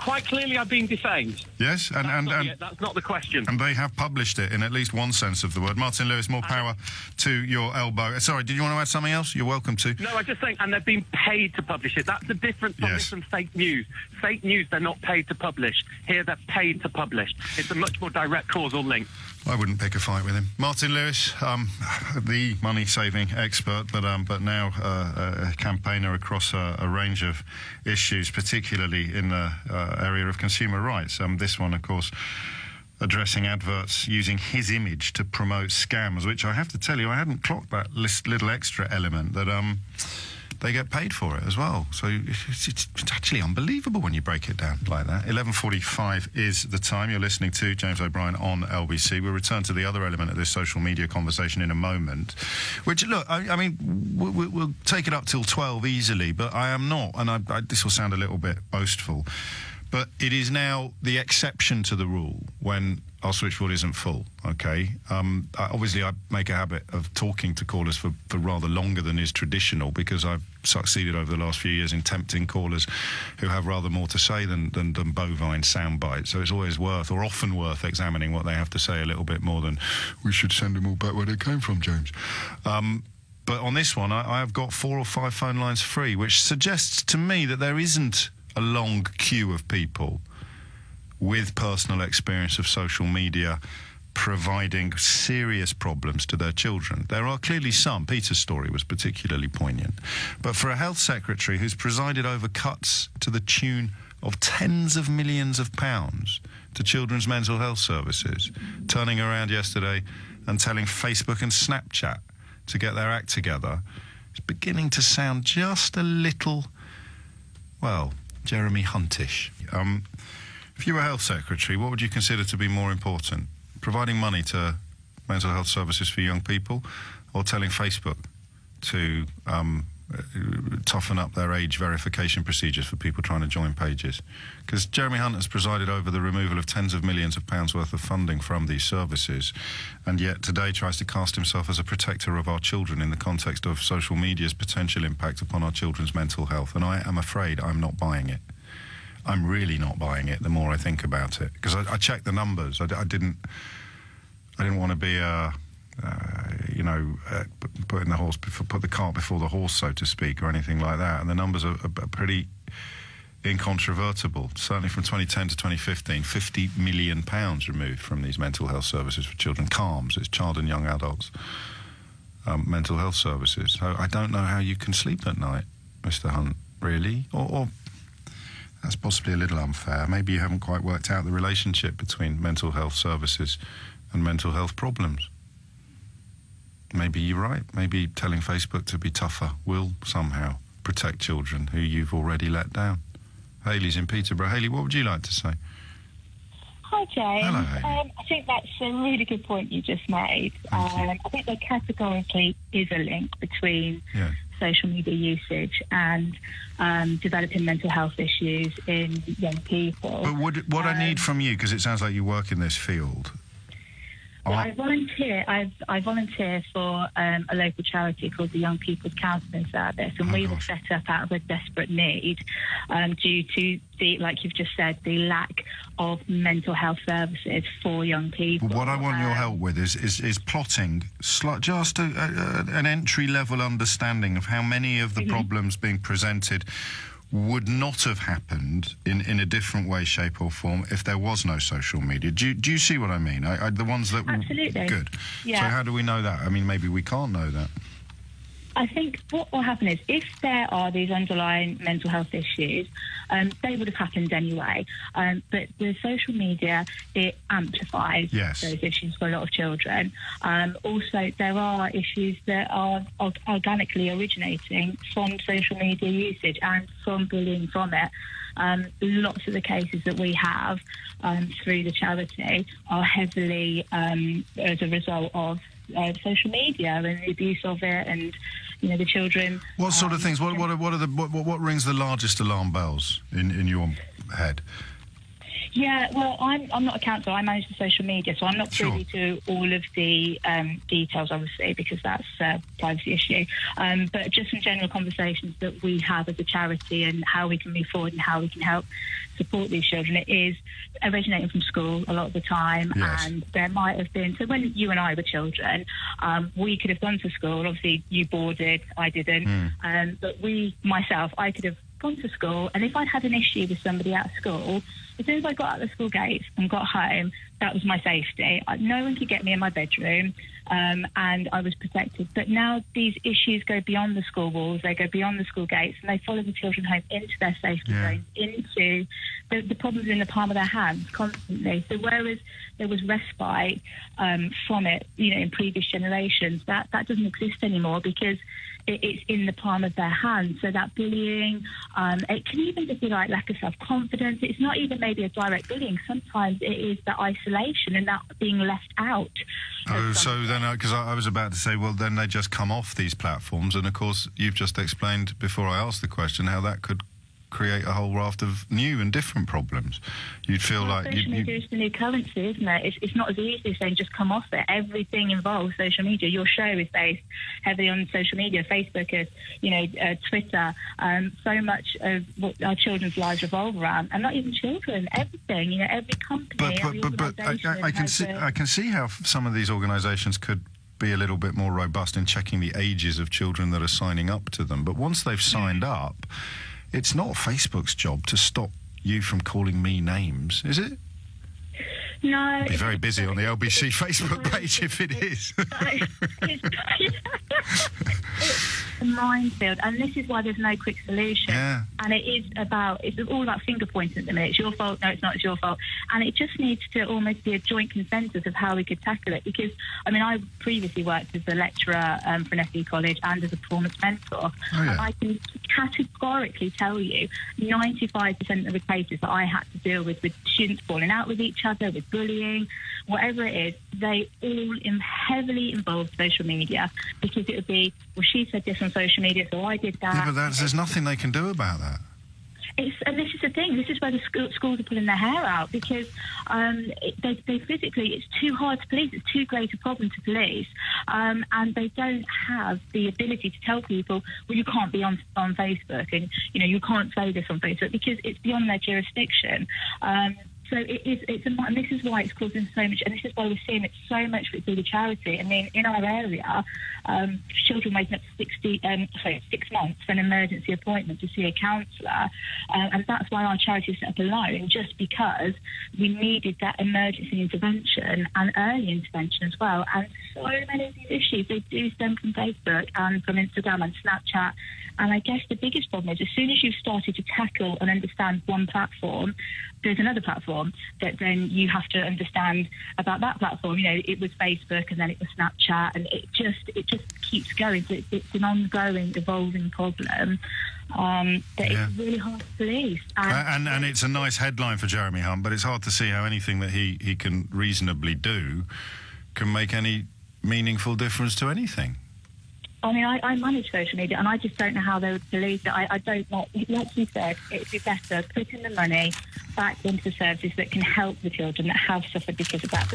Quite clearly, I've been defamed. Yes, and that's not the question. And they have published it in at least one sense of the word. Martin Lewis, more power to your elbow. Sorry, did you want to add something else? You're welcome to. No, I just think, and they've been paid to publish it. That's the difference from this and fake news. Fake news, they're not paid to publish. Here, they're paid to publish. It's a much more direct causal link. I wouldn't pick a fight with him. Martin Lewis, the money-saving expert, but now a campaigner across a range of issues, particularly in the area of consumer rights. This one, of course, addressing adverts using his image to promote scams, which I have to tell you, I hadn't clocked that little extra element that they get paid for it as well. So it's actually unbelievable when you break it down like that. 11:45 is the time. You're listening to James O'Brien on LBC. We'll return to the other element of this social media conversation in a moment, which, look, I mean, we'll take it up till 12 easily, but I am not, and this will sound a little bit boastful, but it is now the exception to the rule when our switchboard isn't full, okay? Obviously, I make a habit of talking to callers for rather longer than is traditional, because I've succeeded over the last few years in tempting callers who have rather more to say than bovine sound bites. So it's always worth, or often worth, examining what they have to say a little bit more than, we should send them all back where they came from, James. But on this one, I have got 4 or 5 phone lines free, which suggests to me that there isn't a long queue of people with personal experience of social media providing serious problems to their children. There are clearly some. Peter's story was particularly poignant. But for a health secretary who's presided over cuts to the tune of tens of millions of pounds to children's mental health services, turning around yesterday and telling Facebook and Snapchat to get their act together, it's beginning to sound just a little, well, Jeremy Huntish. If you were health secretary, what would you consider to be more important? Providing money to mental health services for young people, or telling Facebook to toughen up their age verification procedures for people trying to join pages? Because Jeremy Hunt has presided over the removal of tens of millions of pounds worth of funding from these services, and yet today tries to cast himself as a protector of our children in the context of social media's potential impact upon our children's mental health. And I am afraid I'm not buying it. I'm really not buying it the more I think about it, because I checked the numbers. I didn't want to be put the cart before the horse, so to speak, or anything like that. And the numbers are pretty incontrovertible. Certainly from 2010 to 2015, £50 million removed from these mental health services for children. CALMS, it's child and young adults mental health services. So I don't know how you can sleep at night, Mr. Hunt, really. Or that's possibly a little unfair. Maybe you haven't quite worked out the relationship between mental health services and mental health problems. Maybe you're right. Maybe telling Facebook to be tougher will somehow protect children who you've already let down. Hayley's in Peterborough. Hayley, what would you like to say? Hi, James. Hello, Hayley. I think that's a really good point you just made. I think there categorically is a link between social media usage and developing mental health issues in young people. But what I need from you, because it sounds like you work in this field. Well, I volunteer for a local charity called the Young People's Counselling Service, and we were set up out of a desperate need due to the, like you've just said, the lack of mental health services for young people. What I want your help with is plotting just an entry-level understanding of how many of the problems being presented would not have happened in a different way, shape or form if there was no social media. Do you see what I mean? The ones that... Absolutely. Good. Yeah. So how do we know that? I mean, maybe we can't know that. I think what will happen is if there are these underlying mental health issues, they would have happened anyway. But the social media, it amplifies those issues for a lot of children. Also, there are issues that are organically originating from social media usage and from bullying from it. Lots of the cases that we have through the charity are heavily as a result of social media and the abuse of it, and the children. What sort of things? What rings the largest alarm bells in your head? Yeah, well, I'm not a counsellor. I manage the social media, so I'm not privy to all of the details, obviously, because that's a privacy issue. But just some general conversations that we have as a charity and how we can move forward and how we can help support these children. It is originating from school a lot of the time, and there might have been... So when you and I were children, we could have gone to school. Obviously, you boarded, I didn't. But I could have gone to school, and if I'd had an issue with somebody at school, as soon as I got out of the school gates and got home, that was my safety. No one could get me in my bedroom, and I was protected. But now these issues go beyond the school walls, they go beyond the school gates, and they follow the children home into their safety zones, into the problems in the palm of their hands constantly. So whereas there was respite from it, in previous generations, that doesn't exist anymore, because it's in the palm of their hand. So that bullying, it can even just be like lack of self-confidence. It's not even maybe a direct bullying. Sometimes it is that isolation and that being left out. Oh, so then, because I was about to say, well, then they just come off these platforms. And, of course, you've just explained before I asked the question how that could create a whole raft of new and different problems. You'd feel like... Social media is the new currency, isn't it? It's not as easy as saying just come off it. Everything involves social media. Your show is based heavily on social media, Facebook, Twitter. So much of what our children's lives revolve around, and not even children, everything. Every company, every organisation. I can see how some of these organisations could be a little bit more robust in checking the ages of children that are signing up to them. But once they've signed up, it's not Facebook's job to stop you from calling me names, is it? No. Be very busy on the LBC Facebook page if it is. It's a minefield, and this is why there's no quick solution. Yeah. And it's all about finger pointing at the minute. It's your fault. No, it's not. It's your fault. And it just needs to almost be a joint consensus of how we could tackle it. Because I previously worked as a lecturer for an FE college and as a performance mentor. And I can categorically tell you 95% of the cases that I had to deal with students falling out with each other, with bullying, whatever it is, they all heavily involve social media, because it would be, well, she said this on social media, so I did that. Yeah, but there's nothing they can do about that. And this is the thing. This is where the schools are pulling their hair out, because they physically, it's too hard to police. It's too great a problem to police, and they don't have the ability to tell people, well, you can't be on Facebook, and you can't say this on Facebook, because it's beyond their jurisdiction. So and this is why it's causing so much, and this is why we're seeing it so much through the charity. I mean, in our area, children waiting up to 6 months for an emergency appointment to see a counsellor, and that's why our charity is set up alone, just because we needed that emergency intervention and early intervention as well. And so many of these issues, they do stem from Facebook and from Instagram and Snapchat. And I guess the biggest problem is, as soon as you've started to tackle and understand one platform, there's another platform that then you have to understand about that platform. It was Facebook, and then it was Snapchat, and it just keeps going. So it's an ongoing, evolving problem that it's really hard to police. And it's a nice headline for Jeremy Hunt, but it's hard to see how anything that he can reasonably do can make any meaningful difference to anything. I mean, I manage social media, and I just don't know how they would police it. I don't know. Like you said, it'd be better putting the money back into the services that can help the children that have suffered because of that.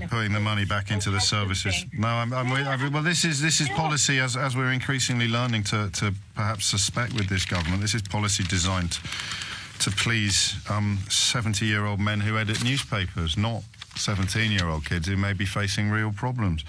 Putting the money back into the services. No, well, this is policy, as we're increasingly learning to perhaps suspect with this government. This is policy designed to please 70-year-old men who edit newspapers, not 17-year-old kids who may be facing real problems.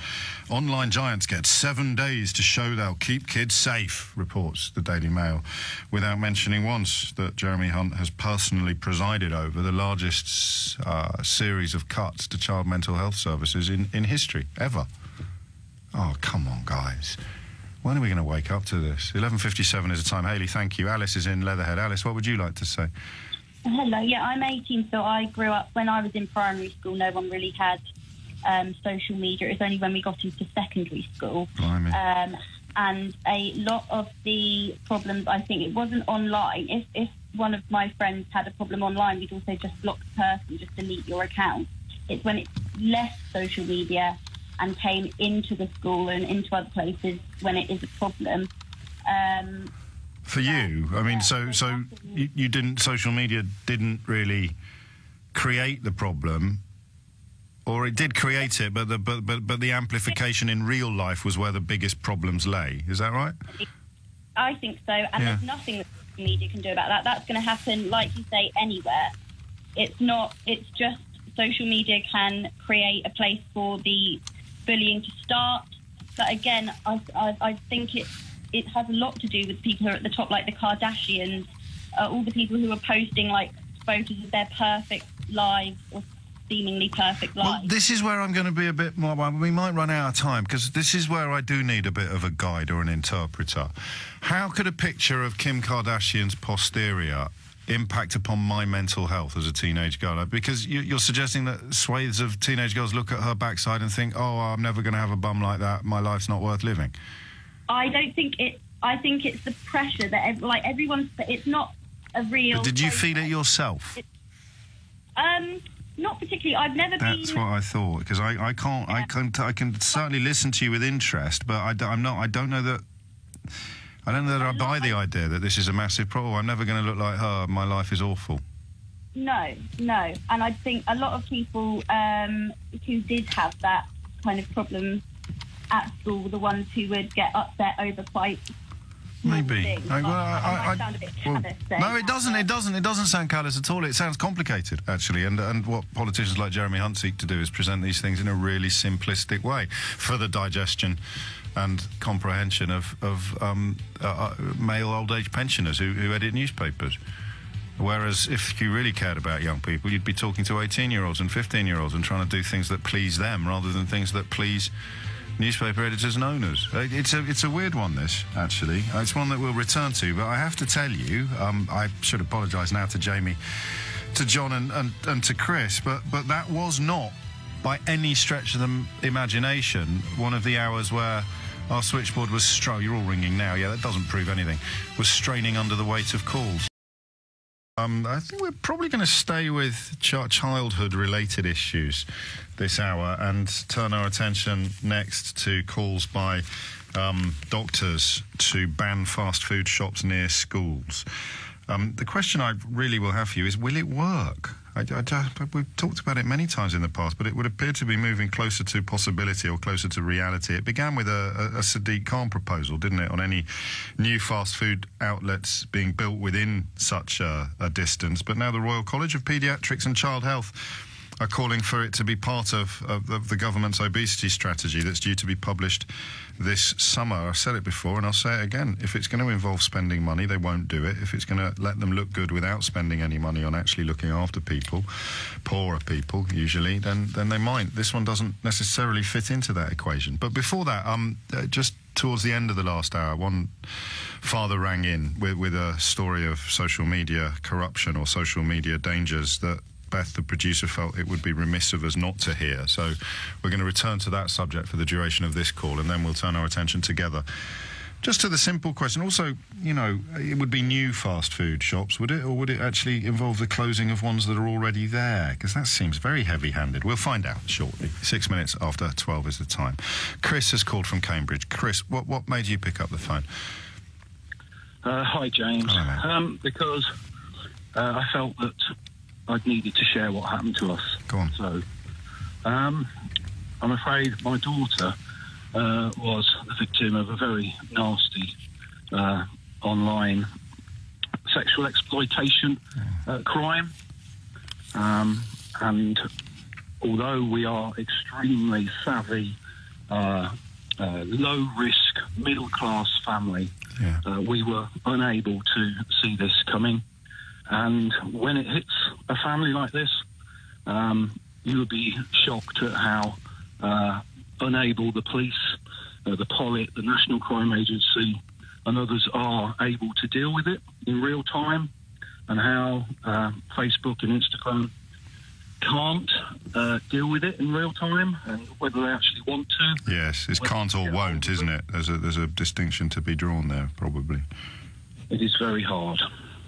Online giants get 7 days to show they'll keep kids safe, reports the Daily Mail, without mentioning once that Jeremy Hunt has personally presided over the largest series of cuts to child mental health services in history, ever. Oh, come on, guys. When are we going to wake up to this? 11:57 is the time. Hayley, thank you. Alice is in Leatherhead. Alice, what would you like to say? Hello, yeah, I'm 18, so I grew up, when I was in primary school, no one really had social media. It was only when we got into secondary school. And a lot of the problems, I think, it wasn't online. If one of my friends had a problem online, we'd also just block the person, just delete your account. It's when it's less social media and came into the school and into other places when it is a problem. For you, I mean, so you didn't. Social media didn't really create the problem, or it did create it, but the amplification in real life was where the biggest problems lay. Is that right? I think so, and there's nothing that social media can do about that. That's going to happen, like you say, anywhere. It's not. It's just social media can create a place for the bullying to start. But again, I think it has a lot to do with people who are at the top, like the Kardashians, all the people who are posting like photos of their perfect lives or seemingly perfect lives. Well, this is where I'm going to be a bit more. We might run out of time, because this is where I do need a bit of a guide or an interpreter. How could a picture of Kim Kardashian's posterior impact upon my mental health as a teenage girl? Because you're suggesting that swathes of teenage girls look at her backside and think, oh, I'm never going to have a bum like that. My life's not worth living. I don't think it. I think it's the pressure that, everyone's. It's not a real. But did you feel it yourself? Not particularly. I've never been. That's what I thought, because I can't. Yeah. I can certainly listen to you with interest, but I don't know that I buy the idea that this is a massive problem. I'm never going to look like her. My life is awful. No, and I think a lot of people who did have that kind of problem at school, the ones who would get upset over quite maybe things. I sound a bit callous there. No, it doesn't. It doesn't sound callous at all. It sounds complicated, actually. And what politicians like Jeremy Hunt seek to do is present these things in a really simplistic way for the digestion and comprehension of male old age pensioners who edit newspapers. Whereas if you really cared about young people, you'd be talking to 18-year-olds and 15-year-olds and trying to do things that please them rather than things that please newspaper editors and owners. It's a weird one, this, actually. It's one that we'll return to, but I have to tell you, I should apologise now to Jamie, to John and to Chris, but that was not, by any stretch of the imagination, one of the hours where our switchboard was you're all ringing now, yeah, that doesn't prove anything, was straining under the weight of calls. I think we're probably going to stay with childhood-related issues this hour and turn our attention next to calls by doctors to ban fast food shops near schools. The question I really will have for you is, will it work? We've talked about it many times in the past, but it would appear to be moving closer to possibility or closer to reality. It began with a Sadiq Khan proposal, didn't it, on any new fast food outlets being built within such a distance. But now the Royal College of Paediatrics and Child Health are calling for it to be part of the government's obesity strategy that's due to be published this summer. I've said it before and I'll say it again. If it's going to involve spending money, they won't do it. If it's going to let them look good without spending any money on actually looking after people, poorer people usually, then they might. This one doesn't necessarily fit into that equation. But before that, just towards the end of the last hour, one father rang in with a story of social media corruption or social media dangers that Beth, the producer, felt it would be remiss of us not to hear. So we're going to return to that subject for the duration of this call, and then we'll turn our attention together just to the simple question. Also, you know, it would be new fast food shops, would it? Or would it actually involve the closing of ones that are already there? Because that seems very heavy-handed. We'll find out shortly. 6 minutes after 12 is the time. Chris has called from Cambridge. Chris, what made you pick up the phone? Hi, James. Hello, because I felt that I'd needed to share what happened to us. Go on. So, I'm afraid my daughter was the victim of a very nasty online sexual exploitation crime. And although we are extremely savvy, low-risk, middle-class family, we were unable to see this coming. And when it hits a family like this, you would be shocked at how unable the police, the Polit, the National Crime Agency, and others are able to deal with it in real time, and how Facebook and Instagram can't deal with it in real time, and whether they actually want to. Yes, it's can't or won't, isn't it? There's a distinction to be drawn there, probably. It is very hard.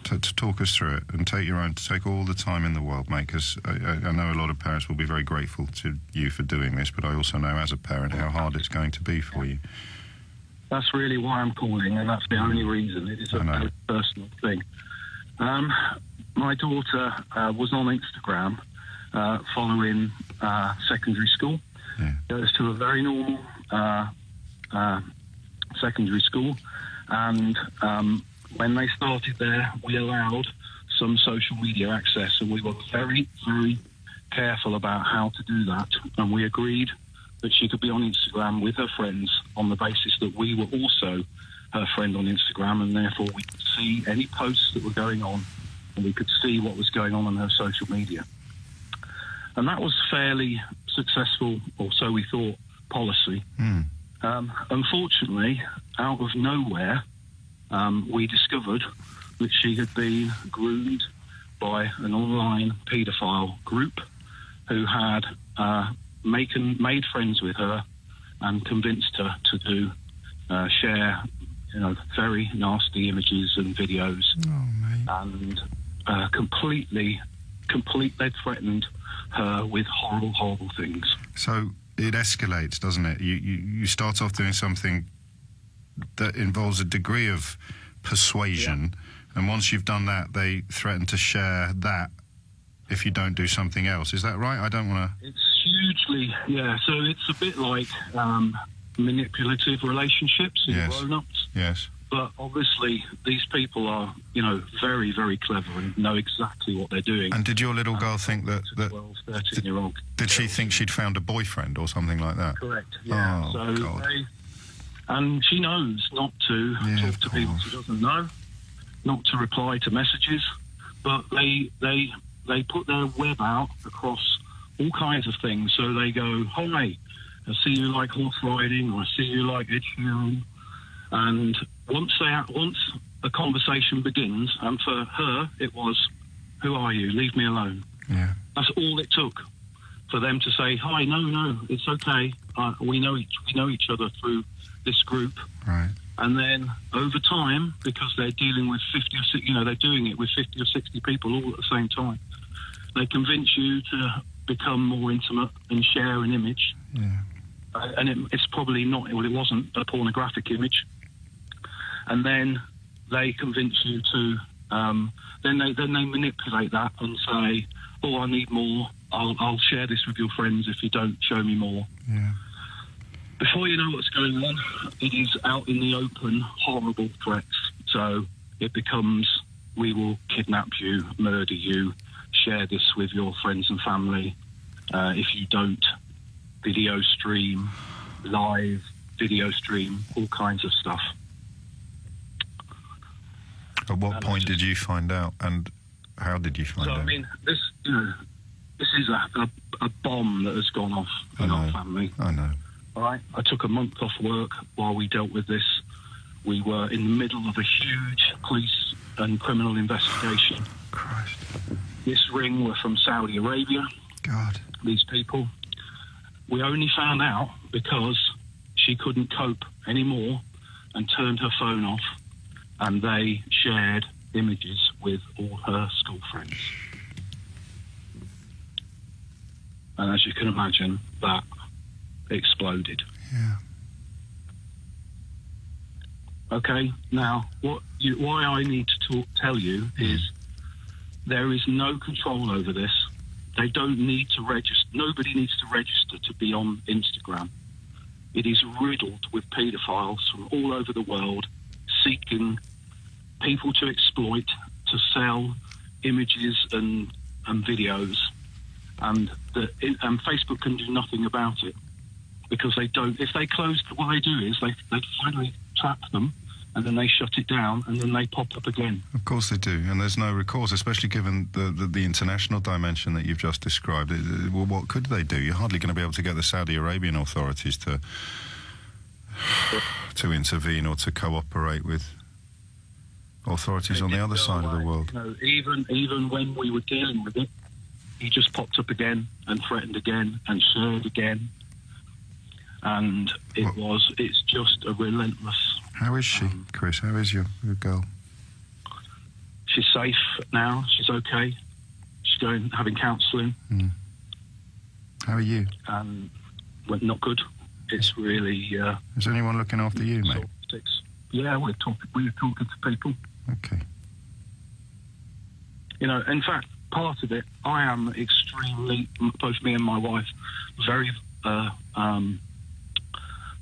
To talk us through it and take all the time in the world, mate, because I know a lot of parents will be very grateful to you for doing this, but I also know as a parent how hard it's going to be for you. That's really why I'm calling, and that's the only reason. It is a very personal thing. My daughter was on Instagram following secondary school. Yeah. Goes to a very normal secondary school, and when they started there, we allowed some social media access, and we were very, very careful about how to do that. And we agreed that she could be on Instagram with her friends on the basis that we were also her friend on Instagram, and therefore we could see any posts that were going on, and we could see what was going on her social media. And that was fairly successful, or so we thought, policy. Unfortunately, out of nowhere, we discovered that she had been groomed by an online paedophile group who had made friends with her and convinced her to share, very nasty images and videos, and completely they'd threatened her with horrible things. So it escalates, doesn't it? You start off doing something that involves a degree of persuasion, and once you've done that, they threaten to share that if you don't do something else. Is that right? I don't want to... It's hugely, so it's a bit like manipulative relationships in grown-ups. Yes. But obviously, these people are, very, very clever and know exactly what they're doing. And did your little girl think that 12, 13-year-old... Did she think she'd found a boyfriend or something like that? Correct, yeah. Oh, so God. And she knows not to talk to people she doesn't know, not to reply to messages, but they put their web out across all kinds of things. So they go, "Hi, I see you like horse riding, or I see you like Ed Sheeran." And once a conversation begins, and for her it was, "Who are you? Leave me alone." Yeah. That's all it took for them to say, "Hi, no, it's okay. We know each other through this group." Right. And then over time, because they're dealing with 50 or 60, they're doing it with 50 or 60 people all at the same time, they convince you to become more intimate and share an image. Yeah. And it's probably not, well, it wasn't a pornographic image. And then they convince you to, then they manipulate that and say, "Oh, I need more. I'll share this with your friends if you don't show me more." Yeah. Before you know what's going on, it is out in the open, horrible threats. So it becomes, "We will kidnap you, murder you, share this with your friends and family. If you don't, video stream, live video stream, all kinds of stuff." At what point did you find out, and how did you find out? So, I mean, this is a bomb that has gone off in our family. I know. All right. I took a month off work while we dealt with this. We were in the middle of a huge police and criminal investigation. Christ. This ring were from Saudi Arabia. God. These people. We only found out because she couldn't cope anymore and turned her phone off, and they shared images with all her school friends. And as you can imagine, that exploded. Yeah. Okay, now, why I need to tell you is there is no control over this. They don't need to register. Nobody needs to register to be on Instagram. It is riddled with paedophiles from all over the world seeking people to exploit, to sell images and videos. And Facebook can do nothing about it because they don't. If they close, what they do is they finally trap them, and then they shut it down, and then they pop up again. Of course they do, and there's no recourse, especially given the international dimension that you've just described. Well, what could they do? You're hardly going to be able to get the Saudi Arabian authorities to intervene or to cooperate with authorities on the other side of the world. Even when we were dealing with it, he just popped up again and threatened again and shared again. And it's just a relentless... How is she, Chris? How is your girl? She's safe now. She's okay. She's having counselling. Mm. How are you? Well, not good. It's really... is anyone looking after you, mate? Yeah, we're talking to people. Okay. In fact, part of it, I am extremely, both me and my wife, very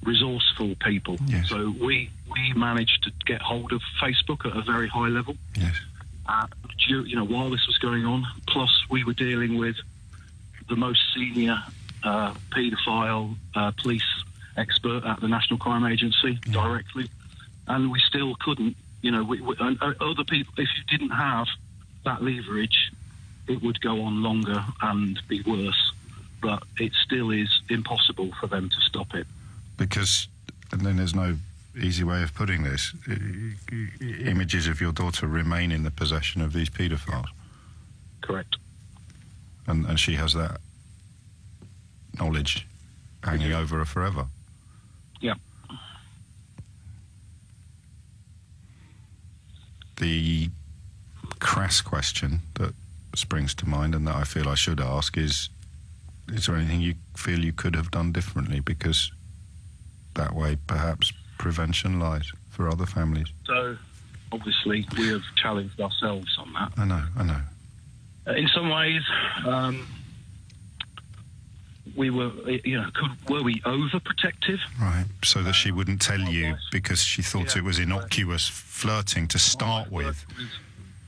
resourceful people. Yes. So we managed to get hold of Facebook at a very high level. Yes. While this was going on, plus we were dealing with the most senior paedophile police expert at the National Crime Agency directly, and we still couldn't. Other people, if you didn't have that leverage, it would go on longer and be worse. But it still is impossible for them to stop it. Because, and then there's no easy way of putting this, images of your daughter remain in the possession of these paedophiles. Correct. And she has that knowledge hanging over her forever. Yeah. The crass question that springs to mind and that I feel I should ask is there anything you feel you could have done differently? Because that way, perhaps, prevention lies for other families. So, obviously, we have challenged ourselves on that. I know. In some ways, we were, were we overprotective? Right, so that she wouldn't tell you because she thought it was innocuous flirting to start with.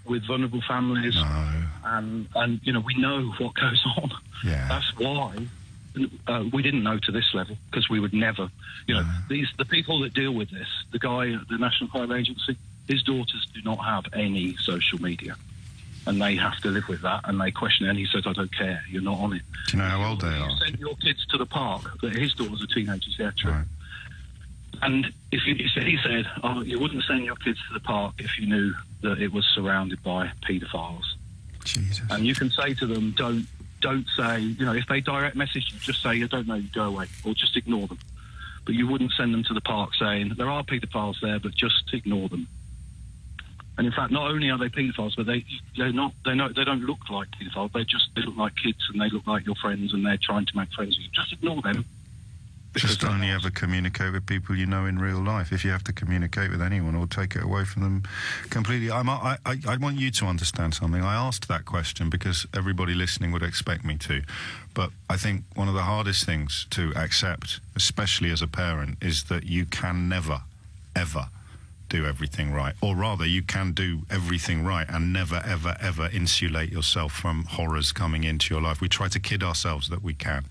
With vulnerable families. No. And we know what goes on. Yeah. That's why we didn't know to this level, because we would never, the people that deal with this, the guy at the National Crime Agency, his daughters do not have any social media. and they have to live with that, and they question it, and he says, I don't care, you're not on it. Do you know how old they are? You send your kids to the park. His daughters are teenagers, yeah, true. Right. And he said, oh, you wouldn't send your kids to the park if you knew that it was surrounded by paedophiles. Jesus. And you can say to them, don't say, you know, if they direct message you, just say, I don't know, you go away, or just ignore them. But you wouldn't send them to the park saying, there are paedophiles there, but just ignore them. And in fact, not only are they paedophiles, but they don't look like paedophiles. They look like kids, and they look like your friends, and they're trying to make friends with you. Just ignore them. Just only ever communicate with people you know in real life. If you have to communicate with anyone, or take it away from them completely. I want you to understand something. I asked that question because everybody listening would expect me to. But I think one of the hardest things to accept, especially as a parent, is that you can never, ever do everything right. Or rather, you can do everything right and never, ever, ever insulate yourself from horrors coming into your life. We try to kid ourselves that we can.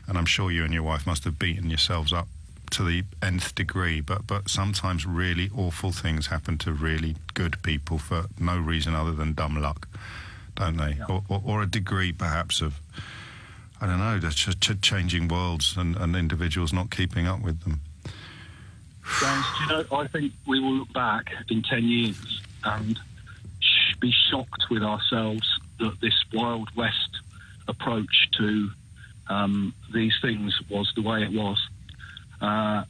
And I'm sure you and your wife must have beaten yourselves up to the nth degree. But sometimes really awful things happen to really good people for no reason other than dumb luck, don't they? Yeah. Or a degree, perhaps, of, I don't know, changing worlds and individuals not keeping up with them. James, do you know, I think we will look back in 10 years and be shocked with ourselves that this Wild West approach to these things was the way it was. I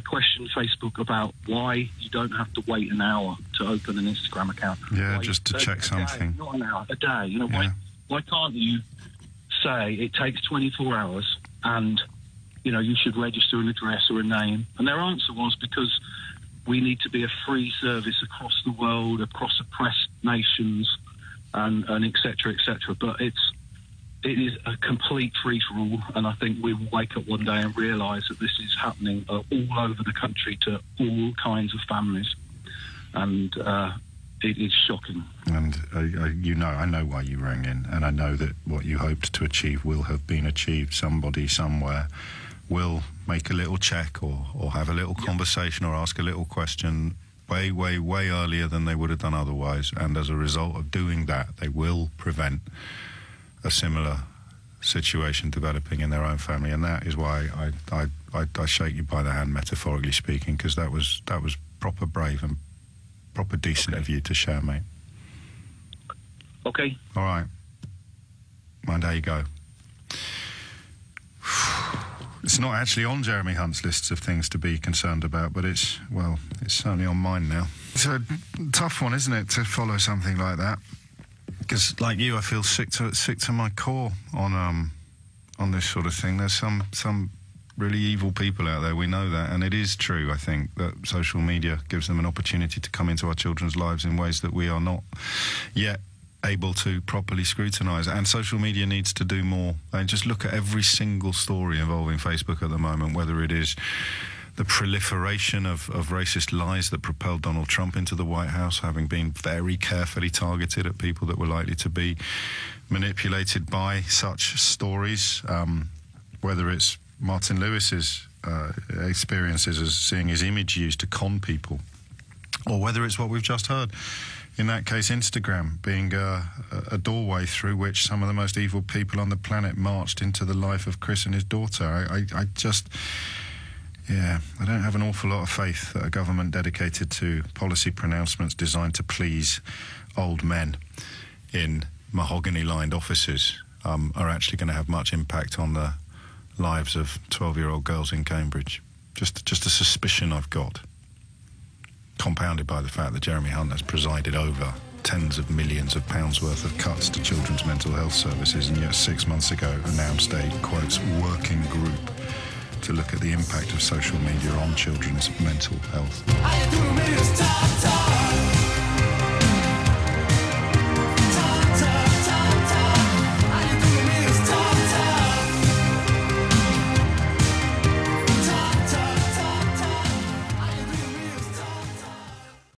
question Facebook about why you don't have to wait an hour to open an Instagram account. Yeah, just to check something. Not an hour, a day. You know, why can't you say it takes 24 hours and you know, you should register an address or a name? And their answer was because we need to be a free service across the world, across oppressed nations, and et cetera, et cetera. But it is a complete free-for-all, and I think we will wake up one day and realise that this is happening all over the country to all kinds of families. And it is shocking. And I know why you rang in, and I know that what you hoped to achieve will have been achieved. Somebody somewhere will make a little check or have a little conversation or ask a little question way, way, way earlier than they would have done otherwise. And as a result of doing that, they will prevent a similar situation developing in their own family. And that is why I shake you by the hand, metaphorically speaking, because that was proper brave and proper decent of you to share, mate. Okay. All right. Mind how you go. It's not actually on Jeremy Hunt's lists of things to be concerned about, but it's certainly on mine now. It's a tough one, isn't it, to follow something like that? Because, like you, I feel sick to my core on this sort of thing. There's some really evil people out there, we know that, and it is true, I think, that social media gives them an opportunity to come into our children's lives in ways that we are not yet able to properly scrutinise. And social media needs to do more. And just look at every single story involving Facebook at the moment, whether it is the proliferation of racist lies that propelled Donald Trump into the White House, having been very carefully targeted at people that were likely to be manipulated by such stories, whether it's Martin Lewis's experiences as seeing his image used to con people, or whether it's what we've just heard, in that case Instagram being a doorway through which some of the most evil people on the planet marched into the life of Chris and his daughter. I don't have an awful lot of faith that a government dedicated to policy pronouncements designed to please old men in mahogany-lined offices are actually going to have much impact on the lives of 12-year-old girls in Cambridge. Just a suspicion I've got, compounded by the fact that Jeremy Hunt has presided over tens of millions of pounds worth of cuts to children's mental health services, and yet 6 months ago announced a, quotes, working group to look at the impact of social media on children's mental health.